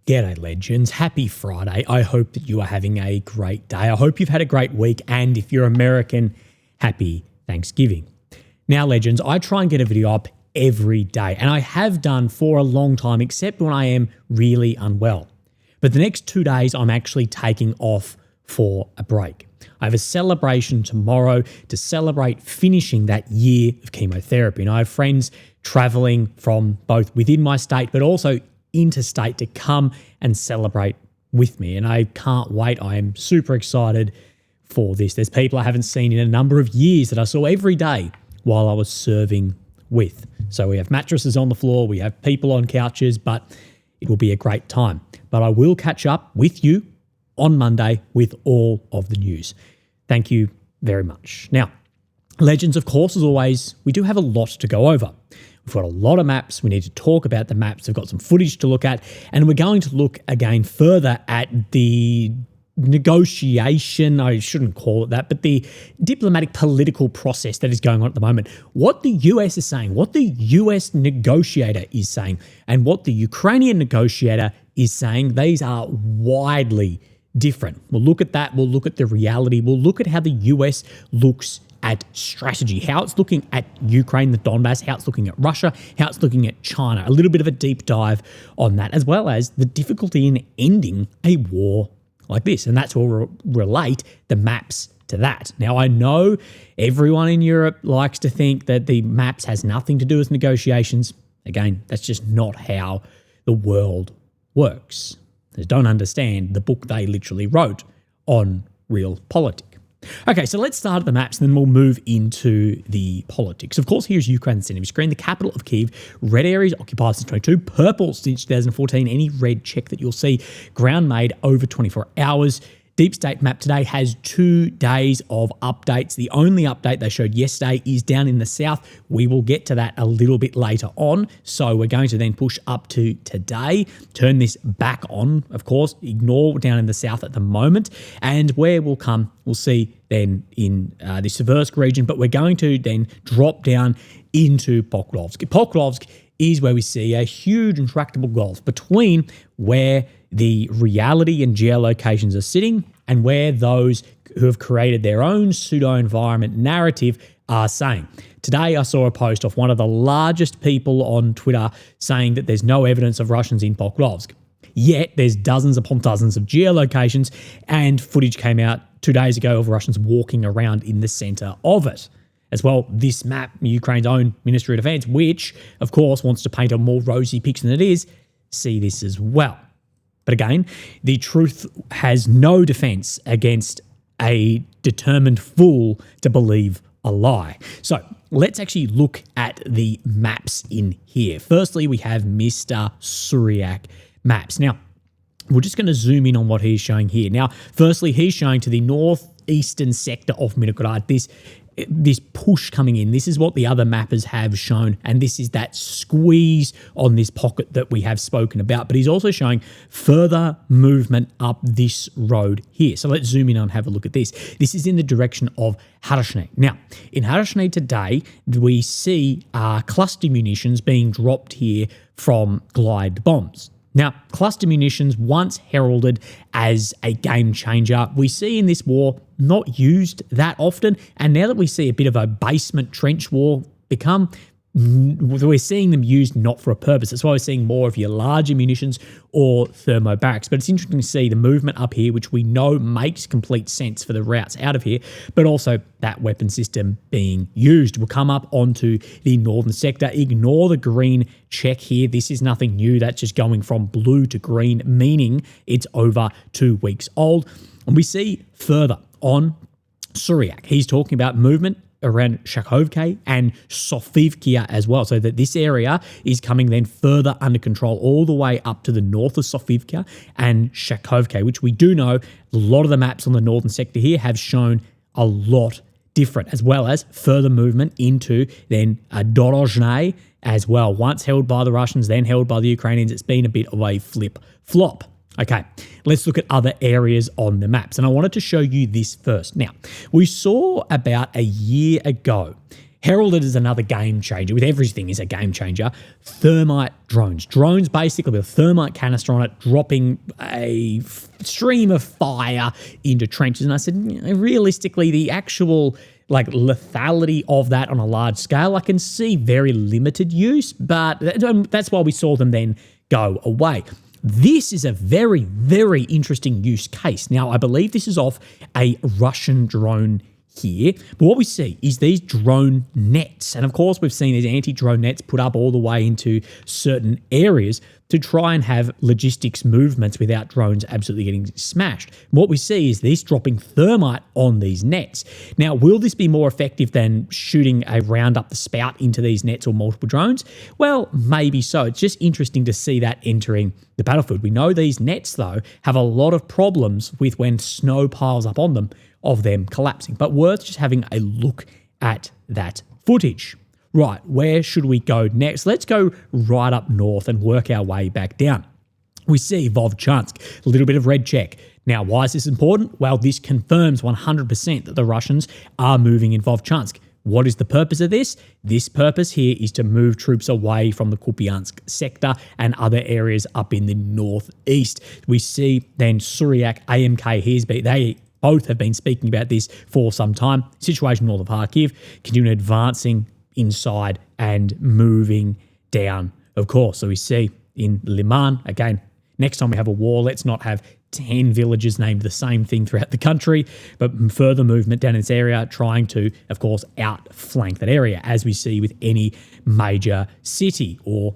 G'day legends, happy Friday. I hope that you are having a great day. I hope you've had a great week, and if you're American, happy Thanksgiving. Now legends, I try and get a video up every day, and I have done for a long time except when I am really unwell. But the next 2 days I'm actually taking off for a break. I have a celebration tomorrow to celebrate finishing that year of chemotherapy. And I have friends traveling from both within my state but also interstate to come and celebrate with me. And I can't wait. I am super excited for this. There's people I haven't seen in a number of years that I saw every day while I was serving with. So we have mattresses on the floor, we have people on couches, but it will be a great time. But I will catch up with you on Monday with all of the news. Thank you very much. Now, legends, of course, as always, we do have a lot to go over. We've got a lot of maps. We need to talk about the maps. We've got some footage to look at, and we're going to look again further at the negotiation, I shouldn't call it that, but the diplomatic political process that is going on at the moment. What the US is saying, what the US negotiator is saying, and what the Ukrainian negotiator is saying, these are widely different. We'll look at that. We'll look at the reality. We'll look at how the US looks at strategy, how it's looking at Ukraine, the Donbass, how it's looking at Russia, how it's looking at China. A little bit of a deep dive on that, as well as the difficulty in ending a war like this. And that's what we'll relate the maps to that. Now, I know everyone in Europe likes to think that the maps has nothing to do with negotiations. Again, that's just not how the world works. They don't understand the book they literally wrote on realpolitik. Okay, so let's start at the maps, and then we'll move into the politics. Of course, here's Ukraine, the center of your screen, the capital of Kyiv. Red areas occupied since 22, purple since 2014. Any red check that you'll see, ground made over 24 hours. Deep State map today has 2 days of updates. The only update they showed yesterday is down in the south. We will get to that a little bit later on. So we're going to then push up to today, turn this back on, of course, ignore down in the south at the moment. And where we'll come, we'll see then in the Seversk region, but we're going to then drop down into Pokrovsk. Pokrovsk is where we see a huge intractable gulf between where the reality and geolocations are sitting and where those who have created their own pseudo-environment narrative are saying. Today, I saw a post of one of the largest people on Twitter saying that there's no evidence of Russians in Pokrovsk. Yet, there's dozens upon dozens of geolocations, and footage came out 2 days ago of Russians walking around in the center of it. As well, this map, Ukraine's own Ministry of Defense, which, of course, wants to paint a more rosy picture than it is, see this as well. But again, the truth has no defense against a determined fool to believe a lie. So let's actually look at the maps in here. Firstly, we have Mr. Suryak maps. Now, we're just going to zoom in on what he's showing here. Now, firstly, he's showing to the northeastern sector of Mirgorod, this push coming in. This is what the other mappers have shown, and this is that squeeze on this pocket that we have spoken about. But he's also showing further movement up this road here. So let's zoom in and have a look at this. This is in the direction of Harashne. Now, in Harashne today, we see cluster munitions being dropped here from glide bombs. Now, cluster munitions, once heralded as a game changer, we see in this war not used that often. And now that we see a bit of a basement trench war become, we're seeing them used not for a purpose. That's why we're seeing more of your larger munitions or thermobarics. But it's interesting to see the movement up here, which we know makes complete sense for the routes out of here, but also that weapon system being used. We'll come up onto the northern sector. Ignore the green check here. This is nothing new. That's just going from blue to green, meaning it's over 2 weeks old. And we see further on Suryak, he's talking about movement around Shakhovka and Sofivka as well, so that this area is coming then further under control all the way up to the north of Sofivka and Shakhovka, which we do know a lot of the maps on the northern sector here have shown a lot different, as well as further movement into then Dorozhne as well. Once held by the Russians, then held by the Ukrainians. It's been a bit of a flip-flop. Okay, let's look at other areas on the maps. And I wanted to show you this first. Now, we saw about a year ago heralded as another game changer. With everything is a game changer. Thermite drones. Drones basically with a thermite canister on it, dropping a stream of fire into trenches. And I said, realistically, the actual lethality of that on a large scale, I can see very limited use, but that's why we saw them then go away. This is a very, very interesting use case. Now, I believe this is off a Russian drone here, but what we see is these drone nets. And of course, we've seen these anti-drone nets put up all the way into certain areas to try and have logistics movements without drones absolutely getting smashed. What we see is this dropping thermite on these nets. Now, will this be more effective than shooting a round up the spout into these nets or multiple drones? Well, maybe so. It's just interesting to see that entering the battlefield. We know these nets, though, have a lot of problems with when snow piles up on them, of them collapsing, but worth just having a look at that footage. Right, where should we go next? Let's go right up north and work our way back down. We see Vovchansk, a little bit of red check. Now, why is this important? Well, this confirms 100% that the Russians are moving in Vovchansk. What is the purpose of this? This purpose here is to move troops away from the Kupiansk sector and other areas up in the northeast. We see then Suryak, AMK, they both have been speaking about this for some time. Situation north of Kharkiv, continuing advancing inside and moving down, of course. So we see in Liman, again, next time we have a war, let's not have 10 villages named the same thing throughout the country, but further movement down in this area, trying to, of course, outflank that area, as we see with any major city or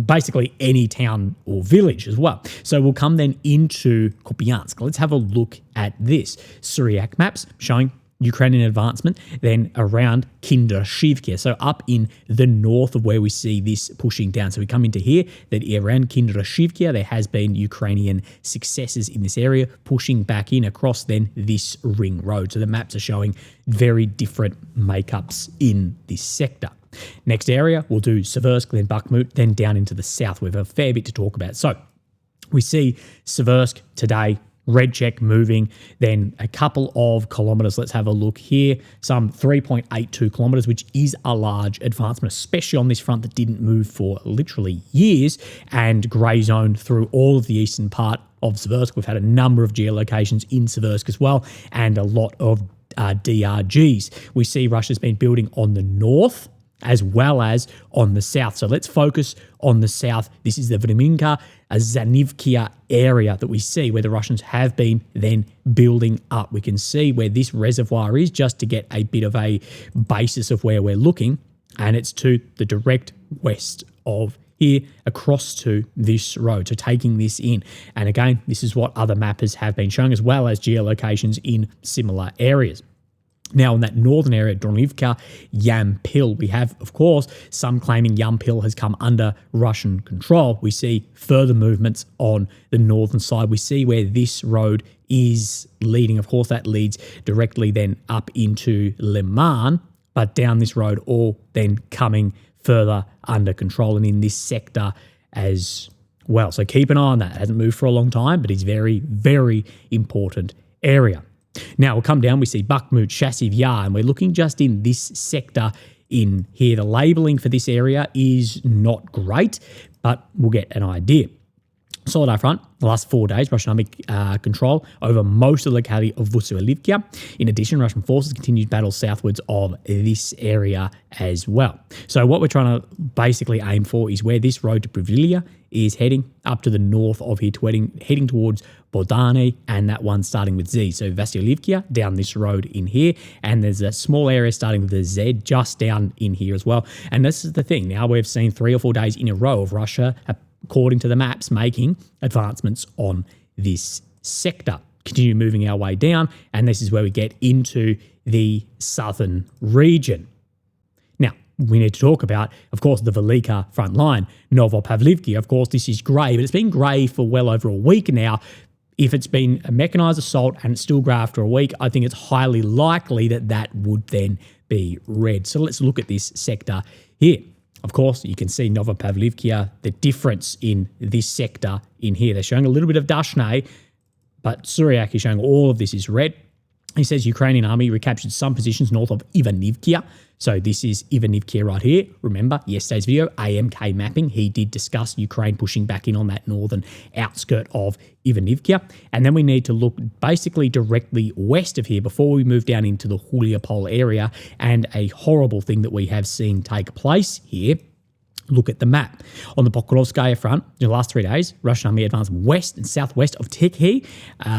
basically any town or village as well. So we'll come then into Kupiansk. Let's have a look at this. Suryak maps showing Ukrainian advancement, then around Kindrashivka. So up in the north of where we see this pushing down. So we come into here, that around Kindrashivka, there has been Ukrainian successes in this area, pushing back in across then this ring road. So the maps are showing very different makeups in this sector. Next area, we'll do Seversk, then Bakhmut, then down into the south. We have a fair bit to talk about. So we see Seversk today, red check moving, then a couple of kilometers. Let's have a look here. Some 3.82 kilometers, which is a large advancement, especially on this front that didn't move for literally years, and grey zone through all of the eastern part of Seversk. We've had a number of geolocations in Seversk as well, and a lot of DRGs. We see Russia's been building on the north as well as on the south. So let's focus on the south. This is the Vreminka, Zanivkia area that we see where the Russians have been then building up. We can see where this reservoir is just to get a bit of a basis of where we're looking. And it's to the direct west of here across to this road. So taking this in. And again, this is what other mappers have been showing, as well as geolocations in similar areas. Now, in that northern area, Dronivka, Yampil, we have, of course, some claiming Yampil has come under Russian control. We see further movements on the northern side. We see where this road is leading. Of course, that leads directly then up into Liman, but down this road, all then coming further under control and in this sector as well. So keep an eye on that. It hasn't moved for a long time, but it's very, very important area. Now we'll come down, we see Bakhmut, Chasiv Yar, and we're looking just in this sector in here. The labelling for this area is not great, but we'll get an idea. Solid front, the last 4 days, Russian army control over most of the locality of Vusualivka. In addition, Russian forces continued battles southwards of this area as well. So what we're trying to basically aim for is where this road to Privilia is heading up to the north of here, heading towards Bodane, and that one starting with Z. So Vasilivka down this road in here, and there's a small area starting with the Z just down in here as well. And this is the thing. Now we've seen 3 or 4 days in a row of Russia, according to the maps, making advancements on this sector. Continue moving our way down, and this is where we get into the southern region. Now, we need to talk about, of course, the Velika front line, Novopavlivki. Of course, this is grey, but it's been grey for well over a week now. If it's been a mechanised assault and it's still grey after a week, I think it's highly likely that that would then be red. So let's look at this sector here. Of course, you can see Novopavlivka, the difference in this sector in here. They're showing a little bit of Dashne, but Suryak is showing all of this is red. He says Ukrainian army recaptured some positions north of Ivanivka. So this is Ivanivka right here. Remember yesterday's video, AMK mapping. He did discuss Ukraine pushing back in on that northern outskirt of Ivanivka. And then we need to look basically directly west of here before we move down into the Huliopol area. And a horrible thing that we have seen take place here. Look at the map. On the Pokrovskaya front, in the last 3 days, Russian army advanced west and southwest of Tikhi,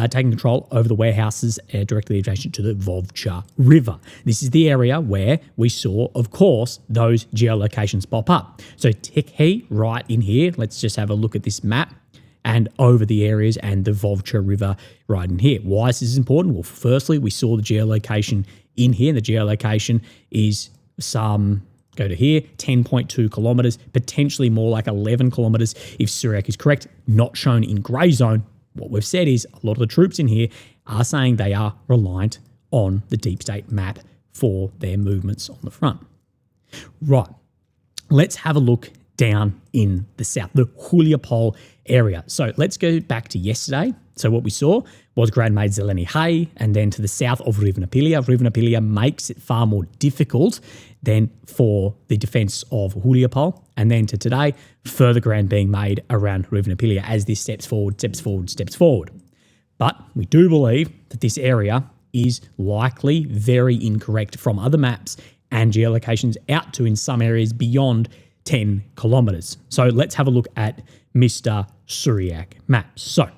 taking control over the warehouses directly adjacent to the Vovcha River. This is the area where we saw, of course, those geolocations pop up. So Tikhi, right in here, let's just have a look at this map, and over the areas and the Vovcha River right in here. Why is this important? Well, firstly, we saw the geolocation in here, and the geolocation is some... Go to here, 10.2 kilometres, potentially more like 11 kilometres if Syriac is correct, not shown in grey zone. What we've said is a lot of the troops in here are saying they are reliant on the deep state map for their movements on the front. Right, let's have a look down in the south, the Huliopol area. So let's go back to yesterday. So what we saw was Grand Maid Zeleny Hay, and then to the south of Rivnapilia. Rivnapilia makes it far more difficult than for the defence of Huliopol. And then to today, further ground being made around Rivnapilia as this steps forward. But we do believe that this area is likely very incorrect from other maps and geolocations out to, in some areas, beyond 10 kilometres. So let's have a look at Mr. Syriac maps. So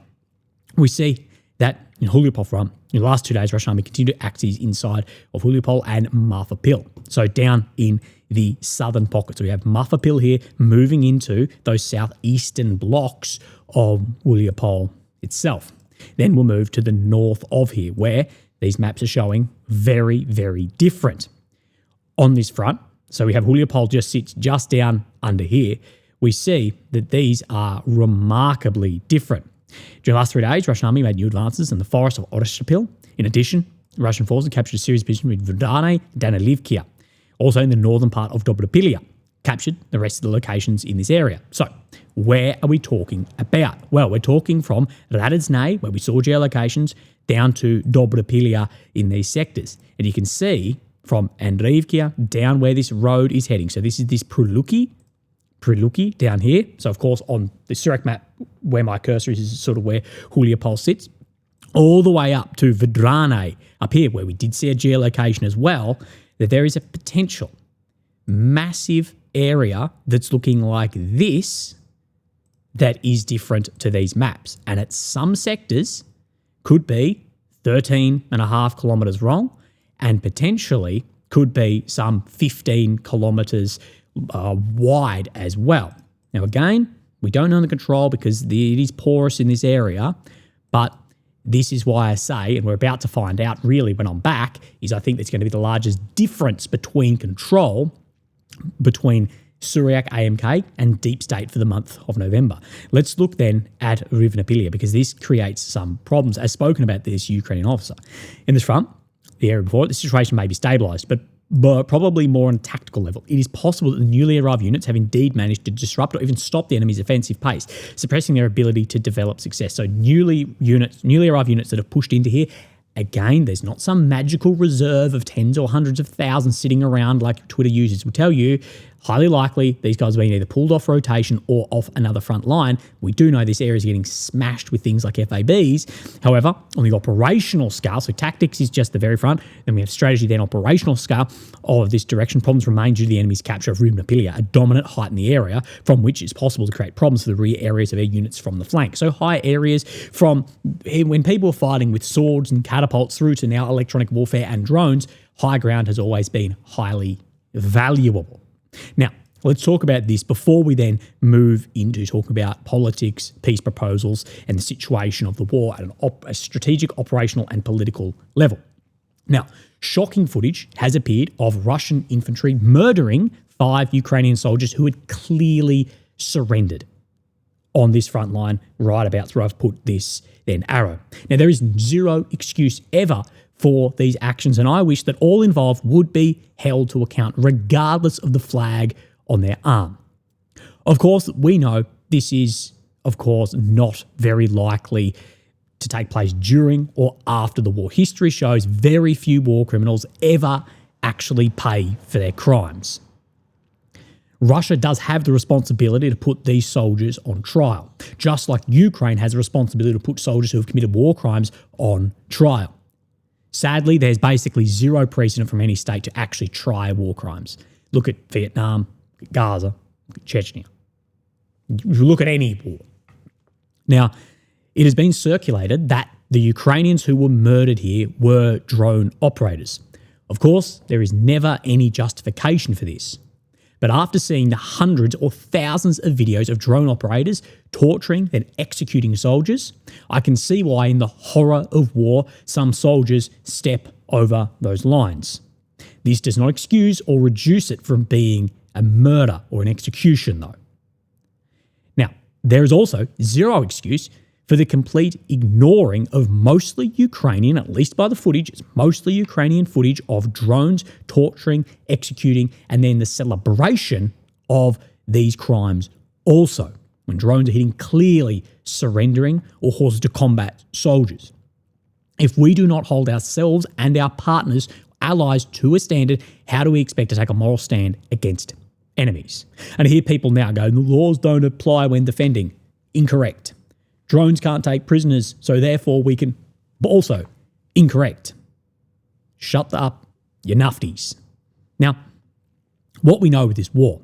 we see that in Huliopol front, in the last 2 days, Russian army continued to axes inside of Huliopol and Marfapil. So down in the southern pocket. So we have Marfapil here moving into those southeastern blocks of Huliopol itself. Then we'll move to the north of here, where these maps are showing very, very different. On this front, so we have Huliopol just sits just down under here. We see that these are remarkably different. During the last 3 days, Russian army made new advances in the forest of Oreshapil. In addition, Russian forces captured a series of positions with Verdane and Danilivkia. Also in the northern part of Dobropilia, captured the rest of the locations in this area. So where are we talking about? Well, we're talking from Radetsnay, where we saw geolocations, down to Dobropilia in these sectors. And you can see from Andreevkia down where this road is heading. So this is this Priluki down here. So of course on the Syriac map where my cursor is sort of where Huliopol sits, all the way up to Vedrane up here where we did see a geolocation as well, that there is a potential massive area that's looking like this that is different to these maps. And at some sectors could be 13.5 kilometres wrong and potentially could be some 15 kilometres wide as well. Now again, we don't know the control because it is porous in this area, but this is why I say, and we're about to find out really when I'm back, is I think there's going to be the largest difference between control between Syriac AMK and Deep State for the month of November. Let's look then at Rivnapilia because this creates some problems, as spoken about this Ukrainian officer. In this front, the area before it, the situation may be stabilised, but probably more on a tactical level. It is possible that the newly arrived units have indeed managed to disrupt or even stop the enemy's offensive pace, suppressing their ability to develop success. So newly arrived units that have pushed into here, again, there's not some magical reserve of tens or hundreds of thousands sitting around like Twitter users will tell you. Highly likely these guys are being either pulled off rotation or off another front line. We do know this area is getting smashed with things like FABs. However, on the operational scale, so tactics is just the very front, then we have strategy, then operational scale of this direction. Problems remain due to the enemy's capture of Rivnapilia, a dominant height in the area from which it's possible to create problems for the rear areas of their units from the flank. So high areas from when people are fighting with swords and catapults through to now electronic warfare and drones, high ground has always been highly valuable. Now, let's talk about this before we then move into talking about politics, peace proposals, and the situation of the war at a strategic, operational, and political level. Now, shocking footage has appeared of Russian infantry murdering 5 Ukrainian soldiers who had clearly surrendered on this front line right about where I've put this then arrow. Now, there is zero excuse ever for these actions, and I wish that all involved would be held to account regardless of the flag on their arm. Of course, we know this is, of course, not very likely to take place during or after the war. History shows very few war criminals ever actually pay for their crimes. Russia does have the responsibility to put these soldiers on trial, just like Ukraine has a responsibility to put soldiers who have committed war crimes on trial. Sadly, there's basically zero precedent from any state to actually try war crimes. Look at Vietnam, Gaza, Chechnya. You look at any war. Now, it has been circulated that the Ukrainians who were murdered here were drone operators. Of course, there is never any justification for this. But after seeing the hundreds or thousands of videos of drone operators torturing and executing soldiers, I can see why in the horror of war, some soldiers step over those lines. This does not excuse or reduce it from being a murder or an execution, though. Now, there is also zero excuse for the complete ignoring of mostly Ukrainian, at least by the footage, it's mostly Ukrainian footage of drones torturing, executing, and then the celebration of these crimes also, when drones are hitting clearly surrendering or horses to combat soldiers. If we do not hold ourselves and our partners, allies to a standard, how do we expect to take a moral stand against enemies? And I hear people now go, the laws don't apply when defending. Incorrect. Drones can't take prisoners, so therefore we can. But also, incorrect. Shut up, you nufties. Now, what we know with this war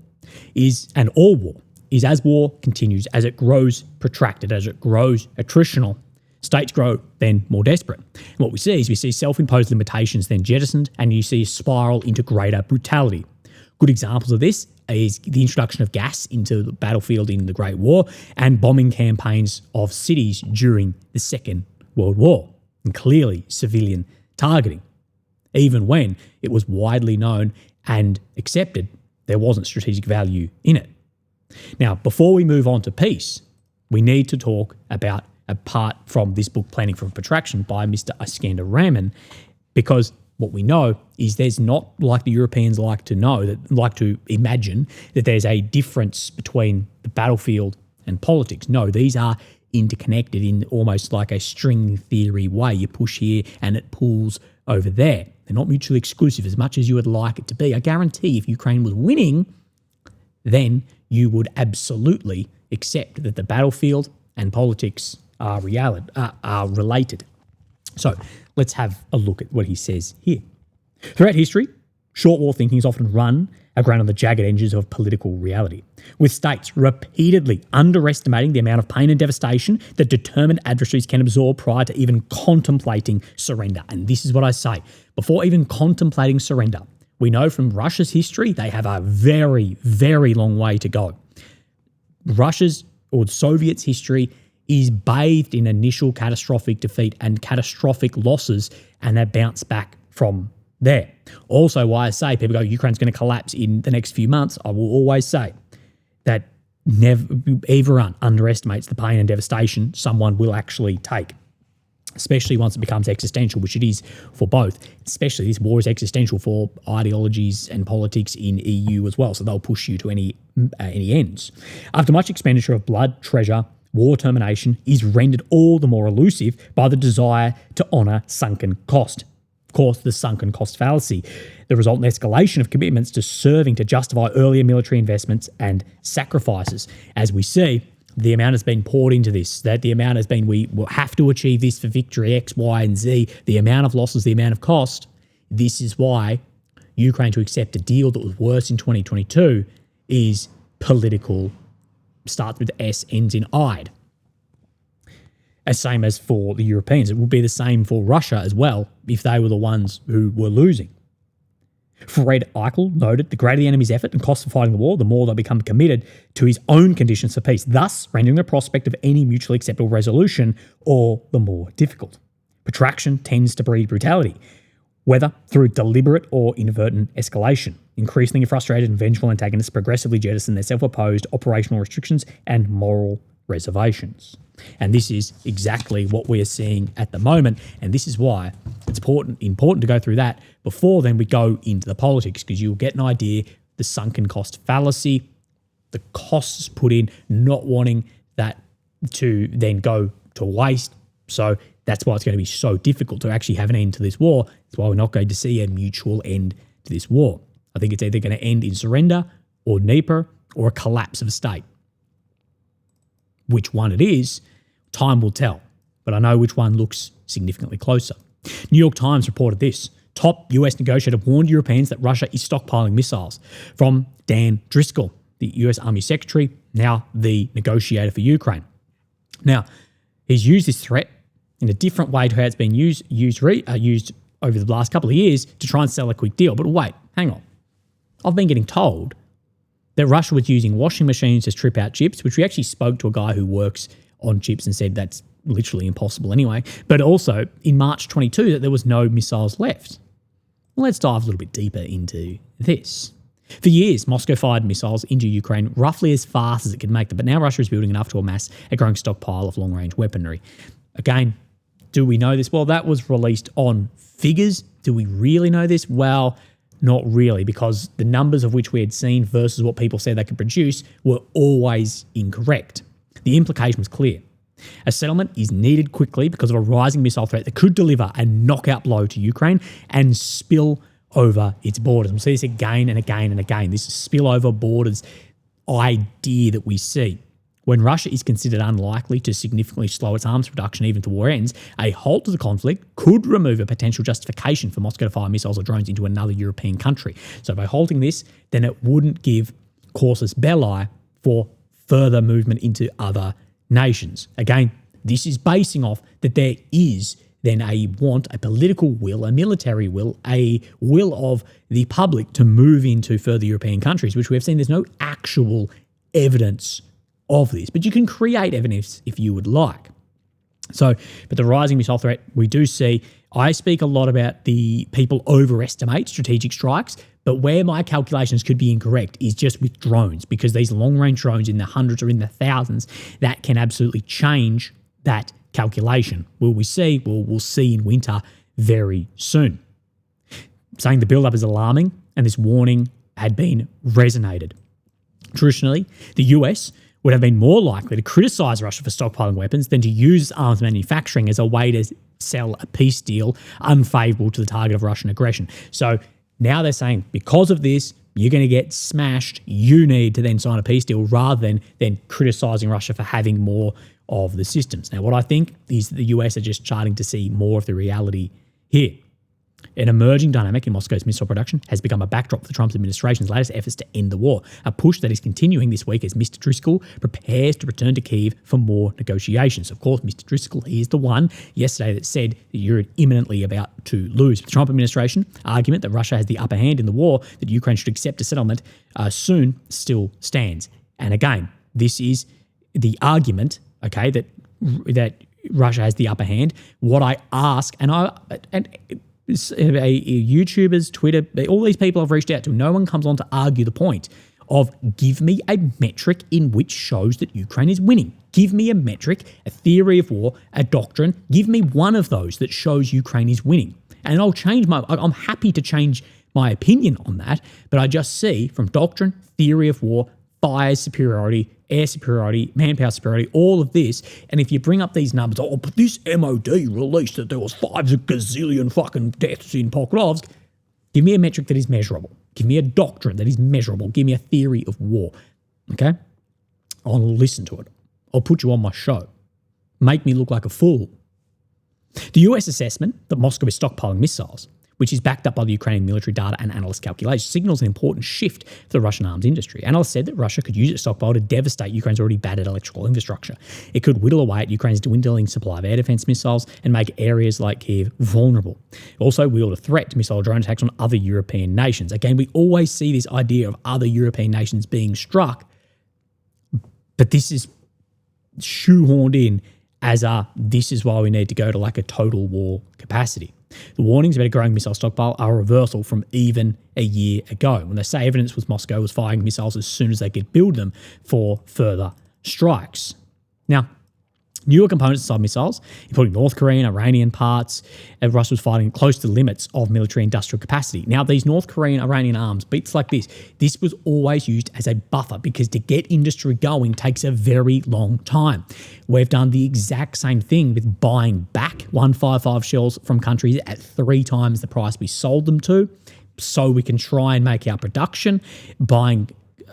is, and all war, is as war continues, as it grows protracted, as it grows attritional, states grow then more desperate. And what we see is we see self-imposed limitations then jettisoned, and you see a spiral into greater brutality. Good examples of this is the introduction of gas into the battlefield in the Great War and bombing campaigns of cities during the Second World War, and clearly civilian targeting. Even when it was widely known and accepted, there wasn't strategic value in it. Now, before we move on to peace, we need to talk about, apart from this book, Planning for Protraction by Mr. Iskander Raman, because what we know is there's not, like the Europeans like to imagine, that there's a difference between the battlefield and politics. No, these are interconnected in almost like a string theory way. You push here and it pulls over there. They're not mutually exclusive as much as you would like it to be. I guarantee if Ukraine was winning, then you would absolutely accept that the battlefield and politics are related. So let's have a look at what he says here. Throughout history, short war thinking is often run aground on the jagged edges of political reality, with states repeatedly underestimating the amount of pain and devastation that determined adversaries can absorb prior to even contemplating surrender. And this is what I say. Before even contemplating surrender, we know from Russia's history they have a very, very long way to go. Russia's or the Soviets' history is bathed in initial catastrophic defeat and catastrophic losses, and they bounce back from there. Also, why I say people go, Ukraine's going to collapse in the next few months, I will always say that never everyone underestimates the pain and devastation someone will actually take, especially once it becomes existential, which it is for both. Especially this war is existential for ideologies and politics in EU as well, so they'll push you to any ends. After much expenditure of blood, treasure, war termination is rendered all the more elusive by the desire to honour sunken cost. Of course, the sunken cost fallacy, the resultant escalation of commitments to serving to justify earlier military investments and sacrifices. As we see, the amount has been poured into this, that the amount has been, we will have to achieve this for victory X, Y, and Z, the amount of losses, the amount of cost. This is why Ukraine to accept a deal that was worse in 2022 is political, starts with S, ends in I'd. As same as for the Europeans. It would be the same for Russia as well if they were the ones who were losing. Fred Eichel noted the greater the enemy's effort and cost of fighting the war, the more they'll become committed to his own conditions for peace, thus rendering the prospect of any mutually acceptable resolution all the more difficult. Protraction tends to breed brutality, whether through deliberate or inadvertent escalation. Increasingly frustrated and vengeful antagonists progressively jettison their self-imposed operational restrictions and moral reservations. And this is exactly what we are seeing at the moment, and this is why it's important to go through that before then we go into the politics, because you'll get an idea, the sunken cost fallacy, the costs put in, not wanting that to then go to waste, So that's why it's going to be so difficult to actually have an end to this war. That's why we're not going to see a mutual end to this war. I think it's either going to end in surrender or Dnieper or a collapse of a state. Which one it is, time will tell. But I know which one looks significantly closer. New York Times reported this. Top US negotiator warned Europeans that Russia is stockpiling missiles. From Dan Driscoll, the US Army Secretary, now the negotiator for Ukraine. Now, he's used this threat in a different way to how it's been used over the last couple of years to try and sell a quick deal. But wait, hang on. I've been getting told that Russia was using washing machines to strip out chips, which we actually spoke to a guy who works on chips and said that's literally impossible anyway. But also in March 22 that there was no missiles left. Well, let's dive a little bit deeper into this. For years, Moscow fired missiles into Ukraine roughly as fast as it could make them, but now Russia is building enough to amass a growing stockpile of long-range weaponry. Again, do we know this? Well, that was released on figures. Do we really know this? Well, not really, because the numbers of which we had seen versus what people said they could produce were always incorrect. The implication was clear. A settlement is needed quickly because of a rising missile threat that could deliver a knockout blow to Ukraine and spill over its borders. We'll see this again and again and again, this spillover borders idea that we see. When Russia is considered unlikely to significantly slow its arms production even to war ends, a halt to the conflict could remove a potential justification for Moscow to fire missiles or drones into another European country. So by halting this, then it wouldn't give casus belli for further movement into other nations. Again, this is basing off that there is then a political will, a military will, a will of the public to move into further European countries, which we have seen there's no actual evidence of this. But you can create evidence if you would like. So, but the rising missile threat, we do see, I speak a lot about the people overestimate strategic strikes, but where my calculations could be incorrect is just with drones, because these long-range drones in the hundreds or in the thousands, that can absolutely change that calculation. Will we see? Well, we'll see in winter very soon. Saying the build-up is alarming and this warning had been resonated. Traditionally, the US would have been more likely to criticise Russia for stockpiling weapons than to use arms manufacturing as a way to sell a peace deal unfavourable to the target of Russian aggression. So now they're saying, because of this, you're going to get smashed. You need to then sign a peace deal rather than criticising Russia for having more of the systems. Now, what I think is that the US are just starting to see more of the reality here. An emerging dynamic in Moscow's missile production has become a backdrop for Trump's administration's latest efforts to end the war, a push that is continuing this week as Mr. Driscoll prepares to return to Kyiv for more negotiations. Of course, Mr. Driscoll, he is the one yesterday that said that you're imminently about to lose. The Trump administration argument that Russia has the upper hand in the war, that Ukraine should accept a settlement soon, still stands. And again, this is the argument, okay, that Russia has the upper hand. What I ask, YouTubers, Twitter, all these people I've reached out to, no one comes on to argue the point of give me a metric in which shows that Ukraine is winning. Give me a metric, a theory of war, a doctrine. Give me one of those that shows Ukraine is winning. And I'm happy to change my opinion on that, but I just see from doctrine, theory of war, fire superiority, air superiority, manpower superiority, all of this. And if you bring up these numbers, but this MOD released that there was 5 gazillion fucking deaths in Pokrovsk, give me a metric that is measurable. Give me a doctrine that is measurable. Give me a theory of war. Okay? I'll listen to it. I'll put you on my show. Make me look like a fool. The US assessment that Moscow is stockpiling missiles, which is backed up by the Ukrainian military data and analyst calculations, signals an important shift for the Russian arms industry. Analysts said that Russia could use its stockpile to devastate Ukraine's already battered electrical infrastructure. It could whittle away at Ukraine's dwindling supply of air defense missiles and make areas like Kyiv vulnerable. It also wield a threat to missile drone attacks on other European nations. Again, we always see this idea of other European nations being struck, but this is shoehorned in as this is why we need to go to like a total war capacity. The warnings about a growing missile stockpile are a reversal from even a year ago, when they say evidence was Moscow was firing missiles as soon as they could build them for further strikes. Now, Newer components of missiles, including North Korean, Iranian parts, and Russia was fighting close to the limits of military industrial capacity. Now, these North Korean, Iranian arms, beats like this was always used as a buffer because to get industry going takes a very long time. We've done the exact same thing with buying back 155 shells from countries at 3 times the price we sold them to, so we can try and make our production, buying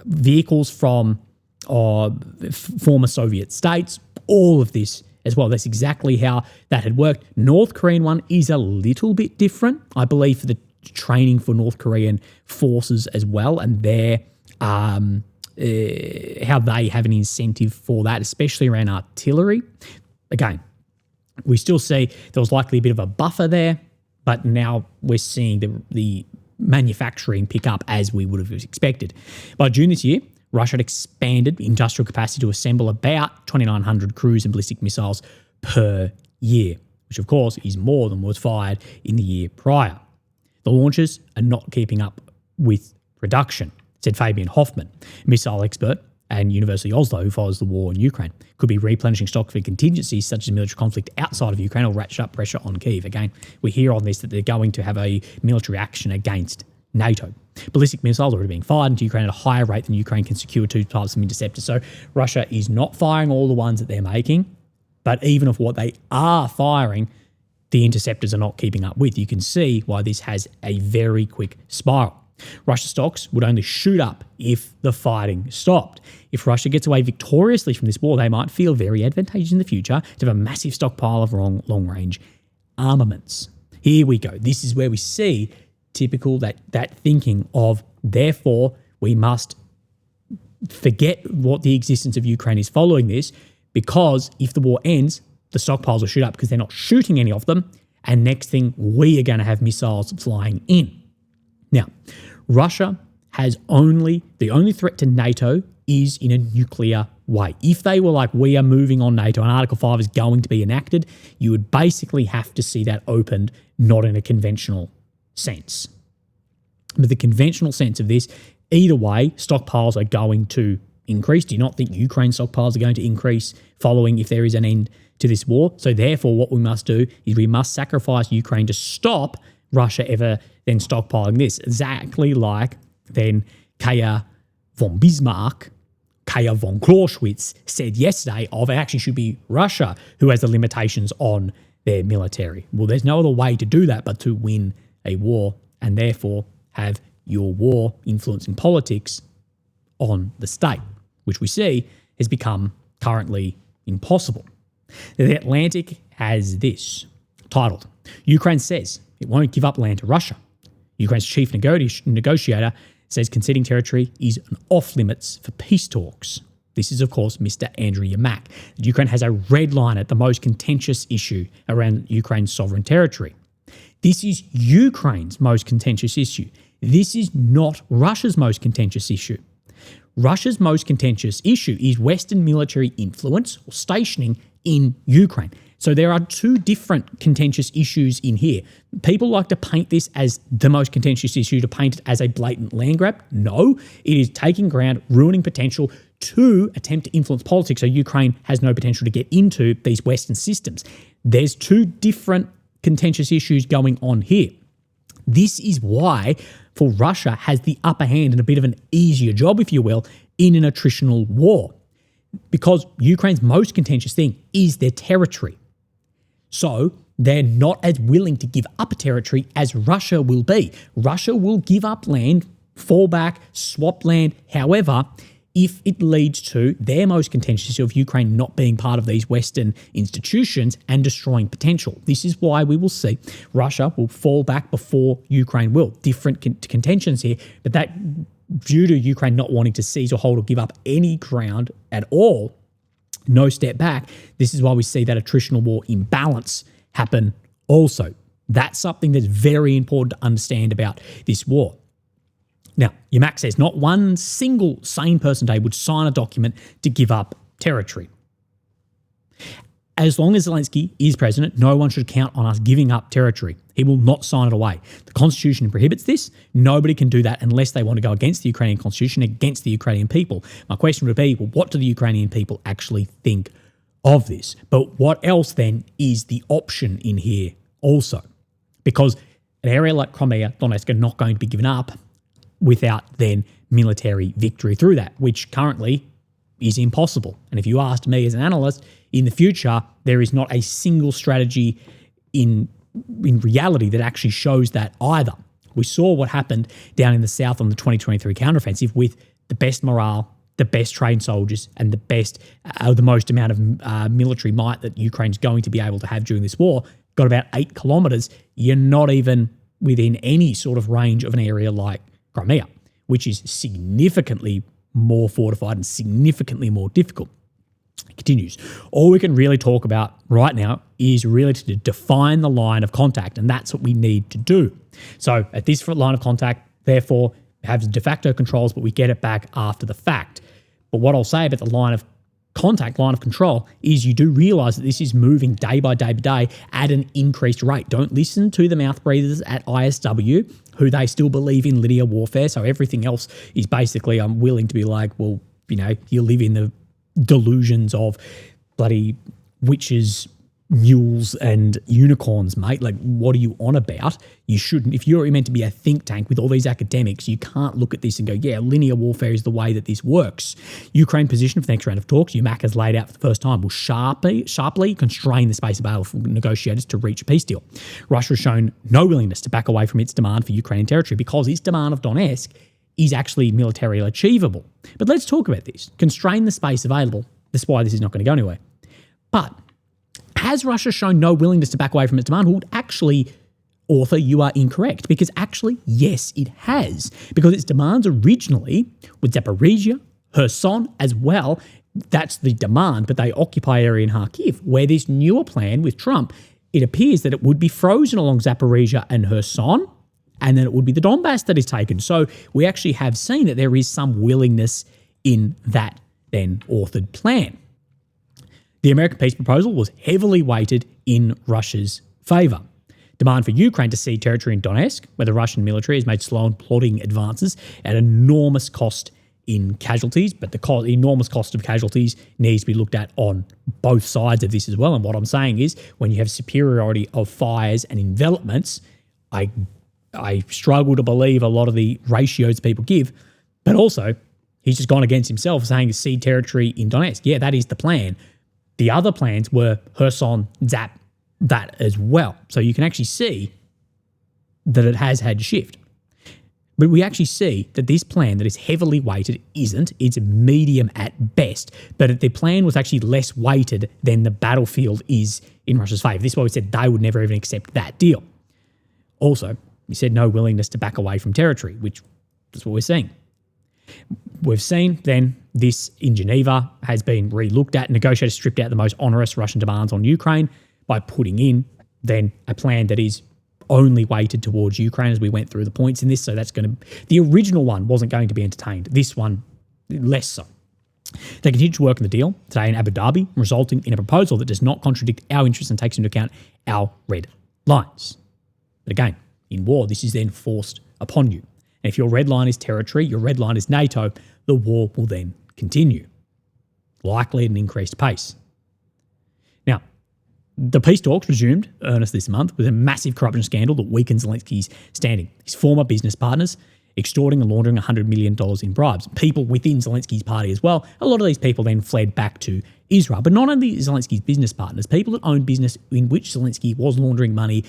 vehicles from former Soviet states, all of this as well. That's exactly how that had worked. North Korean one is a little bit different, I believe, for the training for North Korean forces as well, and their how they have an incentive for that, especially around artillery. Again, we still see there was likely a bit of a buffer there, but now we're seeing the manufacturing pick up as we would have expected. By June this year, Russia had expanded industrial capacity to assemble about 2,900 cruise and ballistic missiles per year, which of course is more than was fired in the year prior. The launches are not keeping up with production, said Fabian Hoffman, missile expert and University of Oslo, who follows the war in Ukraine. Could be replenishing stock for contingencies such as military conflict outside of Ukraine or ratchet up pressure on Kyiv. Again, we hear on this that they're going to have a military action against NATO. Ballistic missiles are already being fired into Ukraine at a higher rate than Ukraine can secure 2 types of interceptors. So Russia is not firing all the ones that they're making, but even of what they are firing, the interceptors are not keeping up with. You can see why this has a very quick spiral. Russia's stocks would only shoot up if the fighting stopped. If Russia gets away victoriously from this war, they might feel very advantageous in the future to have a massive stockpile of long-range armaments. Here we go. This is where we see typical that thinking of, therefore, we must forget what the existence of Ukraine is following this, because if the war ends, the stockpiles will shoot up because they're not shooting any of them, and next thing, we are going to have missiles flying in. Now, Russia has the only threat to NATO is in a nuclear way. If they were like, we are moving on NATO and Article 5 is going to be enacted, you would basically have to see that opened, not in a conventional sense. But the conventional sense of this, either way, stockpiles are going to increase. Do you not think Ukraine stockpiles are going to increase following if there is an end to this war? So therefore, what we must do is we must sacrifice Ukraine to stop Russia ever then stockpiling this. Exactly like then Kaya von Bismarck, Kaya von Clausewitz said yesterday of it actually should be Russia who has the limitations on their military. Well, there's no other way to do that but to win a war and therefore have your war influencing politics on the state, which we see has become currently impossible. The Atlantic has this, titled, Ukraine says it won't give up land to Russia. Ukraine's chief negotiator says conceding territory is an off-limits for peace talks. This is, of course, Mr. Andrew Yermak. Ukraine has a red line at the most contentious issue around Ukraine's sovereign territory. This is Ukraine's most contentious issue. This is not Russia's most contentious issue. Russia's most contentious issue is Western military influence or stationing in Ukraine. So there are 2 different contentious issues in here. People like to paint this as the most contentious issue, to paint it as a blatant land grab. No, it is taking ground, ruining potential to attempt to influence politics so Ukraine has no potential to get into these Western systems. There's 2 different contentious issues going on here. This is why, for Russia, has the upper hand and a bit of an easier job, if you will, in an attritional war. Because Ukraine's most contentious thing is their territory. So they're not as willing to give up a territory as Russia will be. Russia will give up land, fall back, swap land. However, if it leads to their most contentious issue of Ukraine not being part of these Western institutions and destroying potential. This is why we will see Russia will fall back before Ukraine will. Different contentions here, but that due to Ukraine not wanting to seize or hold or give up any ground at all, no step back, this is why we see that attritional war imbalance happen also. That's something that's very important to understand about this war. Now, Yermak says not one single sane person today would sign a document to give up territory. As long as Zelensky is president, no one should count on us giving up territory. He will not sign it away. The Constitution prohibits this. Nobody can do that unless they want to go against the Ukrainian Constitution, against the Ukrainian people. My question would be, well, what do the Ukrainian people actually think of this. But what else then is the option in here also? Because an area like Crimea, Donetsk are not going to be given up without then military victory through that, which currently is impossible. And if you asked me as an analyst, in the future, there is not a single strategy in reality that actually shows that either. We saw what happened down in the south on the 2023 counteroffensive with the best morale, the best trained soldiers, and the most amount of military might that Ukraine's going to be able to have during this war. Got about 8 kilometers. You're not even within any sort of range of an area like Crimea, which is significantly more fortified and significantly more difficult. It continues. All we can really talk about right now is really to define the line of contact, and that's what we need to do. So at this line of contact, therefore, have de facto controls, but we get it back after the fact. But what I'll say about the line of contact, line of control, is you do realize that this is moving day by day at an increased rate. Don't listen to the mouth breathers at ISW, who they still believe in linear warfare. So everything else is basically, I'm willing to be like, well, you live in the delusions of bloody witches, mules, and unicorns, mate. Like, what are you on about? You shouldn't. If you're meant to be a think tank with all these academics, you can't look at this and go, yeah, linear warfare is the way that this works. Ukraine position for the next round of talks, UMAC has laid out for the first time, will sharply constrain the space available for negotiators to reach a peace deal. Russia has shown no willingness to back away from its demand for Ukrainian territory because its demand of Donetsk is actually militarily achievable. But let's talk about this. Constrain the space available. That's why this is not going to go anywhere. But has Russia shown no willingness to back away from its demand? Well, actually, author, you are incorrect, because actually, yes, it has. Because its demands originally with Zaporizhia, Kherson as well, that's the demand, but they occupy area in Kharkiv, where this newer plan with Trump, it appears that it would be frozen along Zaporizhia and Kherson, and then it would be the Donbass that is taken. So we actually have seen that there is some willingness in that then authored plan. The American peace proposal was heavily weighted in Russia's favour. Demand for Ukraine to cede territory in Donetsk, where the Russian military has made slow and plodding advances at enormous cost in casualties, but the enormous cost of casualties needs to be looked at on both sides of this as well. And what I'm saying is, when you have superiority of fires and envelopments, I struggle to believe a lot of the ratios people give, but also he's just gone against himself saying cede territory in Donetsk. Yeah, that is the plan. The other plans were Kherson, Zap, that as well. So you can actually see that it has had shift. But we actually see that this plan that is heavily weighted isn't. It's medium at best. But the plan was actually less weighted than the battlefield is in Russia's favour. This is why we said they would never even accept that deal. Also, we said no willingness to back away from territory, which is what we're seeing. We've seen then this in Geneva has been re-looked at. Negotiators stripped out the most onerous Russian demands on Ukraine by putting in then a plan that is only weighted towards Ukraine as we went through the points in this. So that's going to, the original one wasn't going to be entertained. This one, less so. They continue to work on the deal today in Abu Dhabi, resulting in a proposal that does not contradict our interests and takes into account our red lines. But again, in war, this is then forced upon you. And if your red line is territory, your red line is NATO, the war will then continue, likely at an increased pace. Now, the peace talks resumed earnest this month with a massive corruption scandal that weakened Zelensky's standing. His former business partners extorting and laundering $100 million in bribes. People within Zelensky's party as well. A lot of these people then fled back to Israel. But not only Zelensky's business partners, people that own business in which Zelensky was laundering money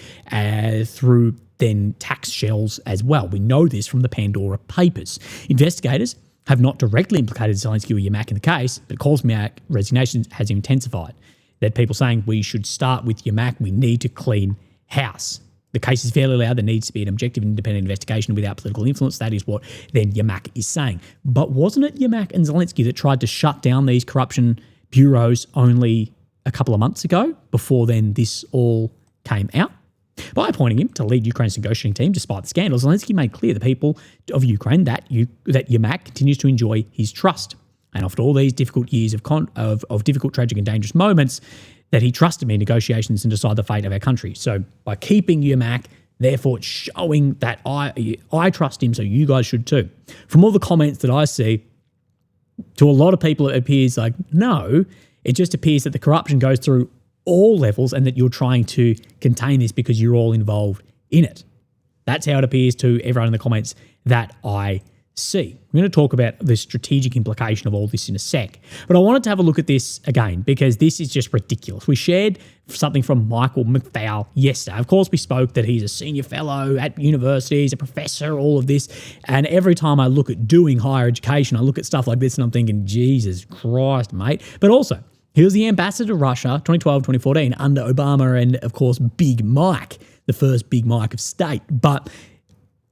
through then tax shells as well. We know this from the Pandora Papers. Investigators have not directly implicated Zelensky or Yermak in the case, but calls Yermak resignation has intensified. That people saying we should start with Yermak, we need to clean house. The case is fairly loud. There needs to be an objective and independent investigation without political influence. That is what then Yermak is saying. But wasn't it Yermak and Zelensky that tried to shut down these corruption bureaus only a couple of months ago before then this all came out? By appointing him to lead Ukraine's negotiating team despite the scandals, Zelensky made clear to the people of Ukraine that Yermak continues to enjoy his trust. And after all these difficult years of difficult, tragic and dangerous moments, that he trusted me in negotiations and decide the fate of our country. So by keeping Yermak, therefore it's showing that I trust him, so you guys should too. From all the comments that I see, to a lot of people it appears like, no, It just appears that the corruption goes through all levels and that you're trying to contain this because you're all involved in it. That's how it appears to everyone in the comments that I see. I'm going to talk about the strategic implication of all this in a sec, but I wanted to have a look at this again because this is just ridiculous. We shared something from Michael McPhail yesterday. Of course, we spoke that he's a senior fellow at university, he's a professor, all of this, and every time I look at doing higher education, I look at stuff like this and I'm thinking, Jesus Christ, mate. But also, he was the ambassador to Russia 2012, 2014 under Obama and, of course, Big Mike, the first Big Mike of state. But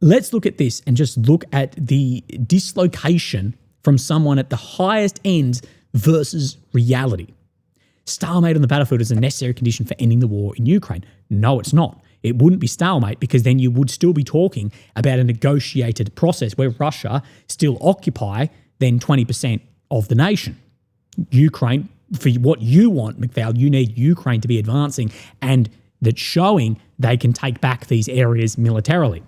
let's look at this and just look at the dislocation from someone at the highest ends versus reality. Stalemate on the battlefield is a necessary condition for ending the war in Ukraine. No, it's not. It wouldn't be stalemate because then you would still be talking about a negotiated process where Russia still occupy then 20% of the nation. Ukraine, for what you want, McPhail, you need Ukraine to be advancing and that's showing they can take back these areas militarily.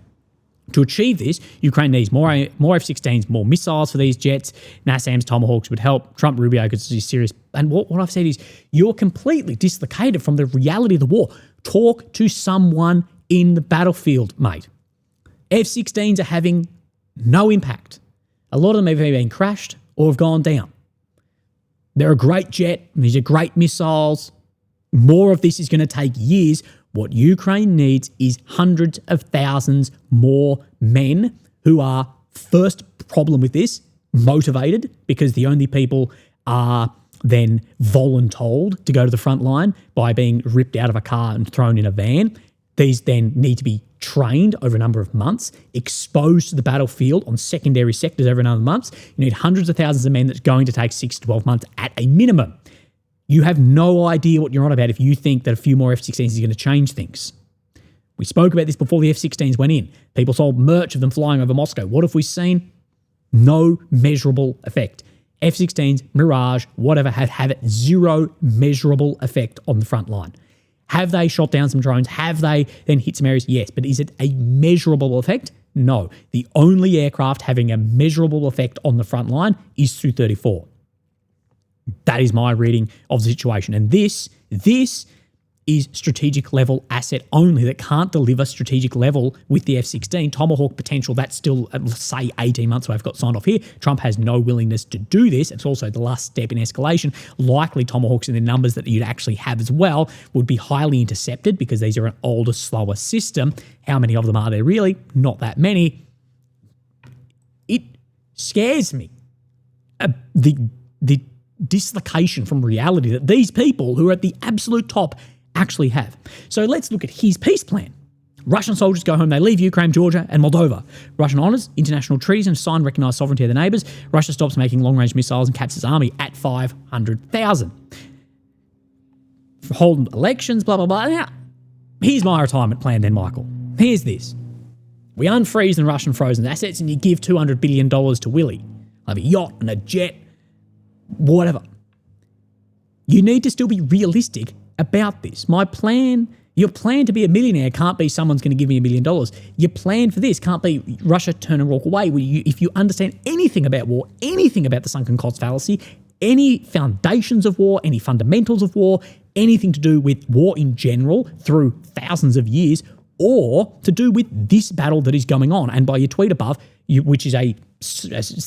To achieve this, Ukraine needs more F-16s, more missiles for these jets. NASAMS Tomahawks would help. Trump Rubio could see serious. And what I've said is you're completely dislocated from the reality of the war. Talk to someone in the battlefield, mate. F-16s are having no impact. A lot of them have either been crashed or have gone down. They're a great jet. These are great missiles. More of this is going to take years. What Ukraine needs is hundreds of thousands more men who are, first problem with this, motivated because the only people are then voluntold to go to the front line by being ripped out of a car and thrown in a van. These then need to be trained over a number of months, exposed to the battlefield on secondary sectors over a number of months. You need hundreds of thousands of men that's going to take 6 to 12 months at a minimum. You have no idea what you're on about if you think that a few more F-16s is going to change things. We spoke about this before the F-16s went in. People sold merch of them flying over Moscow. What have we seen? No measurable effect. F-16s, Mirage, whatever, have zero measurable effect on the front line. Have they shot down some drones? Have they then hit some areas? Yes. But is it a measurable effect? No. The only aircraft having a measurable effect on the front line is Su-34. That is my reading of the situation. And this is strategic level asset only that can't deliver strategic level with the F-16. Tomahawk potential, that's still, say, 18 months away. I've got signed off here. Trump has no willingness to do this. It's also the last step in escalation. Likely Tomahawks in the numbers that you'd actually have as well would be highly intercepted because these are an older, slower system. How many of them are there really? Not that many. It scares me. The dislocation from reality that these people who are at the absolute top actually have. So let's look at his peace plan. Russian soldiers go home, they leave Ukraine, Georgia, and Moldova. Russian honours international treaties and sign recognised sovereignty of the neighbours. Russia stops making long-range missiles and caps its army at 500,000. Hold elections, blah, blah, blah. Now, here's my retirement plan then, Michael. Here's this. We unfreeze the Russian frozen assets and you give $200 billion to Willie. I have a yacht and a jet, whatever. You need to still be realistic about this. My plan, your plan to be a millionaire can't be someone's going to give me $1 million. Your plan for this can't be Russia turn and walk away. If you understand anything about war, anything about the sunken cost fallacy, any foundations of war, any fundamentals of war, anything to do with war in general through thousands of years, or to do with this battle that is going on. And by your tweet above, which is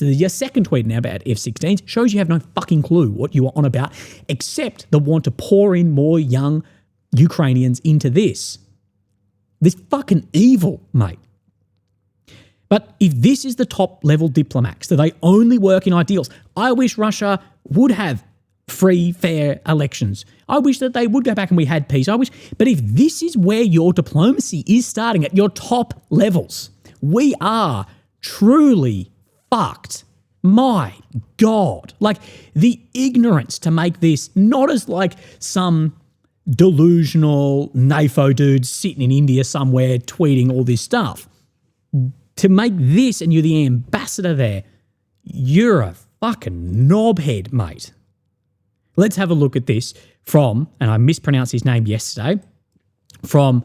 your second tweet now about F-16s, shows you have no fucking clue what you are on about, except the want to pour in more young Ukrainians into this. This fucking evil, mate. But if this is the top level diplomats, that they only work in ideals, I wish Russia would have free, fair elections. I wish that they would go back and we had peace. But if this is where your diplomacy is starting at your top levels, we are truly fucked. My God. Like the ignorance to make this not as like some delusional NAFO dude sitting in India somewhere tweeting all this stuff. To make this and you're the ambassador there, you're a fucking knobhead, mate. Let's have a look at this from, and I mispronounced his name yesterday, from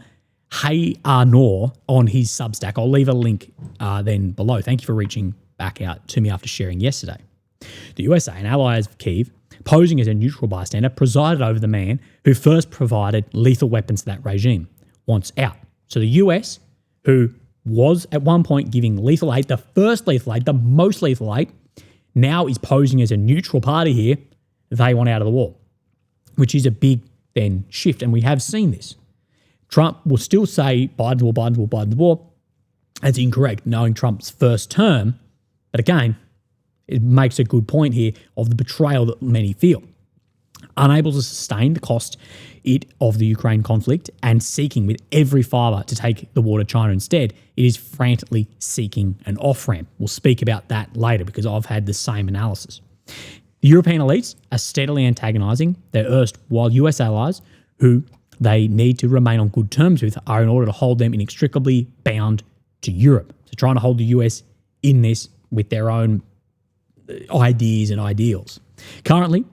Hey Arnor on his Substack. I'll leave a link then below. Thank you for reaching back out to me after sharing yesterday. The USA and allies of Kyiv posing as a neutral bystander, presided over the man who first provided lethal weapons to that regime, wants out. So the US, who was at one point giving lethal aid, the first lethal aid, the most lethal aid, now is posing as a neutral party here. They want out of the war, which is a big then shift. And we have seen this. Trump will still say Biden's war, Biden's war, Biden's war. That's incorrect, knowing Trump's first term. But again, it makes a good point here of the betrayal that many feel. Unable to sustain the cost of the Ukraine conflict and seeking with every fibre to take the war to China instead, it is frantically seeking an off-ramp. We'll speak about that later because I've had the same analysis. The European elites are steadily antagonising their erstwhile US allies, who they need to remain on good terms with are in order to hold them inextricably bound to Europe. So trying to hold the US in this with their own ideas and ideals. Currently,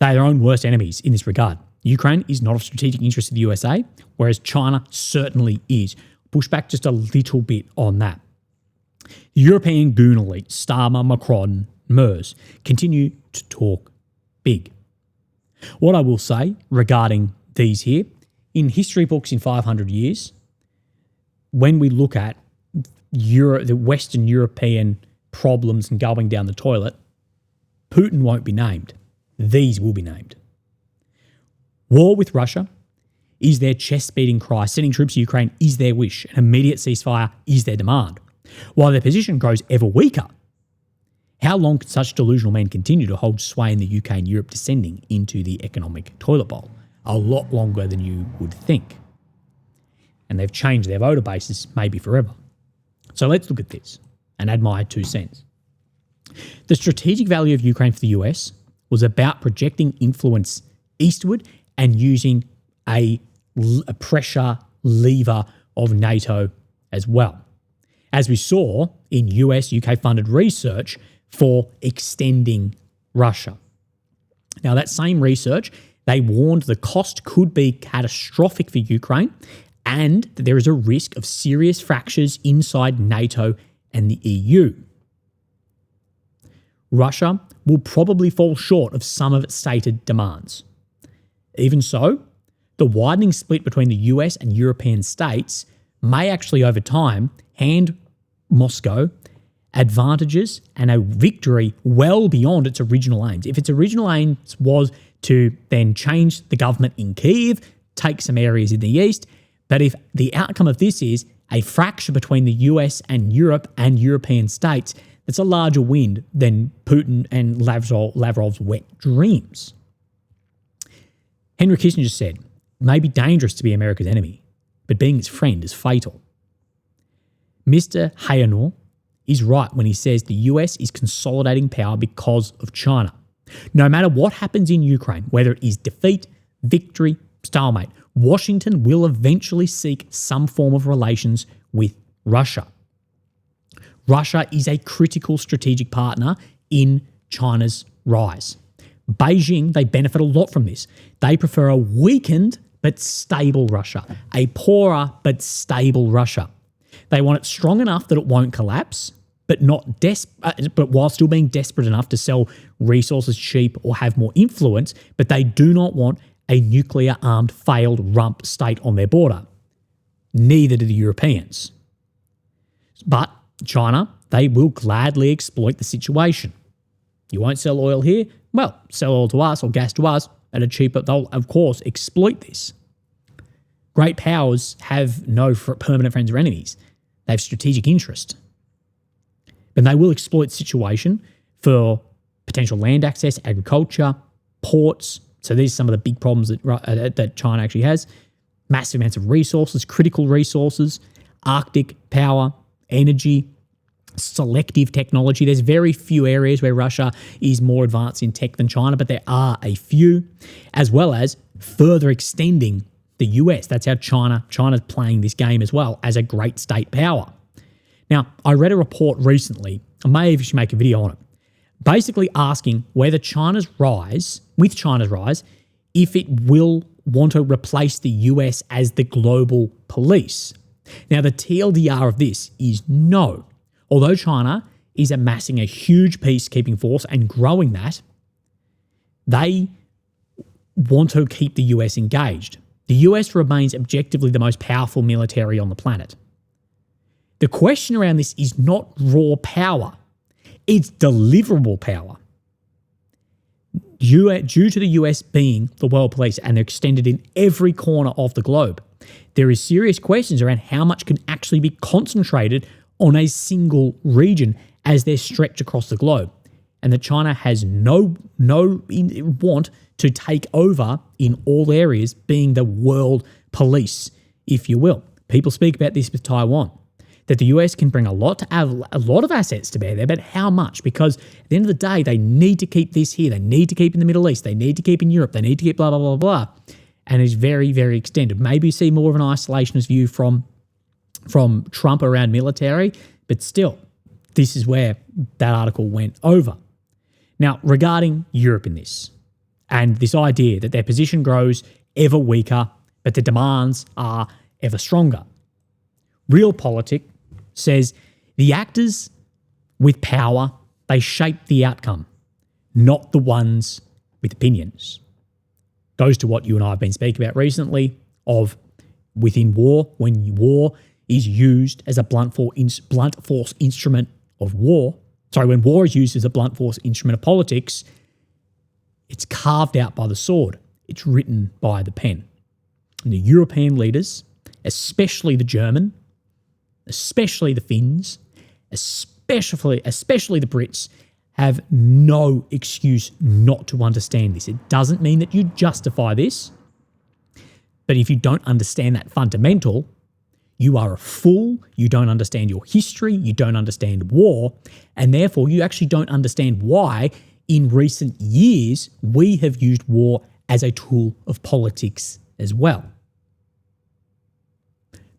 they are their own worst enemies in this regard. Ukraine is not of strategic interest to the USA, whereas China certainly is. Push back just a little bit on that. The European goon elite, Starmer, Macron, Merz, continue to talk big. What I will say regarding these here, in history books in 500 years, when we look at the Western European problems and going down the toilet, Putin won't be named. These will be named. War with Russia is their chest-beating cry. Sending troops to Ukraine is their wish. An immediate ceasefire is their demand. While their position grows ever weaker, how long can such delusional men continue to hold sway in the UK and Europe, descending into the economic toilet bowl? A lot longer than you would think. And they've changed their voter bases maybe forever. So let's look at this and add my 2 cents. The strategic value of Ukraine for the US was about projecting influence eastward and using a pressure lever of NATO as well. As we saw in US, UK funded research for extending Russia. Now, that same research, they warned the cost could be catastrophic for Ukraine and that there is a risk of serious fractures inside NATO and the EU. Russia will probably fall short of some of its stated demands. Even so, the widening split between the US and European states may actually over time hand Moscow advantages and a victory well beyond its original aims. If its original aims was to then change the government in Kyiv, take some areas in the east, but if the outcome of this is a fracture between the US and Europe and European states, that's a larger win than Putin and Lavrov's wet dreams. Henry Kissinger said, "It may be dangerous to be America's enemy, but being its friend is fatal." Mr. Hayanor is right when he says the US is consolidating power because of China. No matter what happens in Ukraine, whether it is defeat, victory, stalemate, Washington will eventually seek some form of relations with Russia. Russia is a critical strategic partner in China's rise. Beijing, they benefit a lot from this. They prefer a weakened but stable Russia, a poorer but stable Russia. They want it strong enough that it won't collapse, but while still being desperate enough to sell resources cheap or have more influence, but they do not want a nuclear-armed failed rump state on their border. Neither do the Europeans. But China, they will gladly exploit the situation. You won't sell oil here? Well, sell oil to us or gas to us at a cheaper, they'll of course exploit this. Great powers have no permanent friends or enemies. They have strategic interest. But they will exploit the situation for potential land access, agriculture, ports. So these are some of the big problems that China actually has. Massive amounts of resources, critical resources, Arctic power, energy, selective technology. There's very few areas where Russia is more advanced in tech than China, but there are a few, as well as further extending the US. That's how China's playing this game as well as a great state power. Now, I read a report recently, I may even make a video on it, basically asking whether China's rise, if it will want to replace the US as the global police. Now, the TLDR of this is no. Although China is amassing a huge peacekeeping force and growing that, They want to keep the US engaged. The US remains objectively the most powerful military on the planet. The question around this is not raw power, it's deliverable power. Due to the US being the world police and they're extended in every corner of the globe, there is serious questions around how much can actually be concentrated on a single region as they're stretched across the globe. And that China has no want to take over in all areas, being the world police, if you will. People speak about this with Taiwan, that the US can bring a lot of assets to bear there, but how much? Because at the end of the day, they need to keep this here. They need to keep in the Middle East. They need to keep in Europe. They need to keep blah, blah, blah, blah. And it's very, very extended. Maybe you see more of an isolationist view from Trump around military, but still, this is where that article went over. Now, regarding Europe in this, and this idea that their position grows ever weaker, but the demands are ever stronger. Realpolitik says the actors with power, they shape the outcome, not the ones with opinions. Goes to what you and I have been speaking about recently of within war, when war is used as a blunt force instrument of war, when war is used as a blunt force instrument of politics, it's carved out by the sword. It's written by the pen. And the European leaders, especially the German, especially the Finns, especially the Brits, have no excuse not to understand this. It doesn't mean that you justify this, but if you don't understand that fundamental, you are a fool, you don't understand your history, you don't understand war, and therefore you actually don't understand why in recent years we have used war as a tool of politics as well.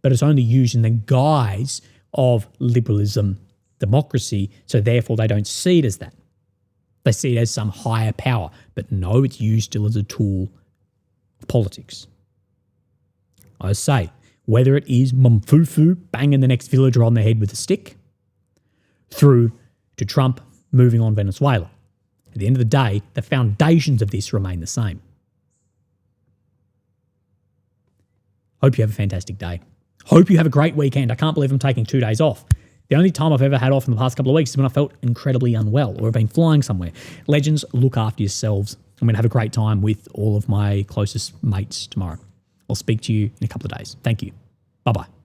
But it's only used in the guise of liberalism, democracy, so therefore they don't see it as that. They see it as some higher power, but no, it's used still as a tool of politics. I say, whether it is Mumfufu banging the next villager on the head with a stick, through to Trump moving on Venezuela. At the end of the day, the foundations of this remain the same. Hope you have a fantastic day. Hope you have a great weekend. I can't believe I'm taking 2 days off. The only time I've ever had off in the past couple of weeks is when I felt incredibly unwell or have been flying somewhere. Legends, look after yourselves. I'm going to have a great time with all of my closest mates tomorrow. I'll speak to you in a couple of days. Thank you. Bye-bye.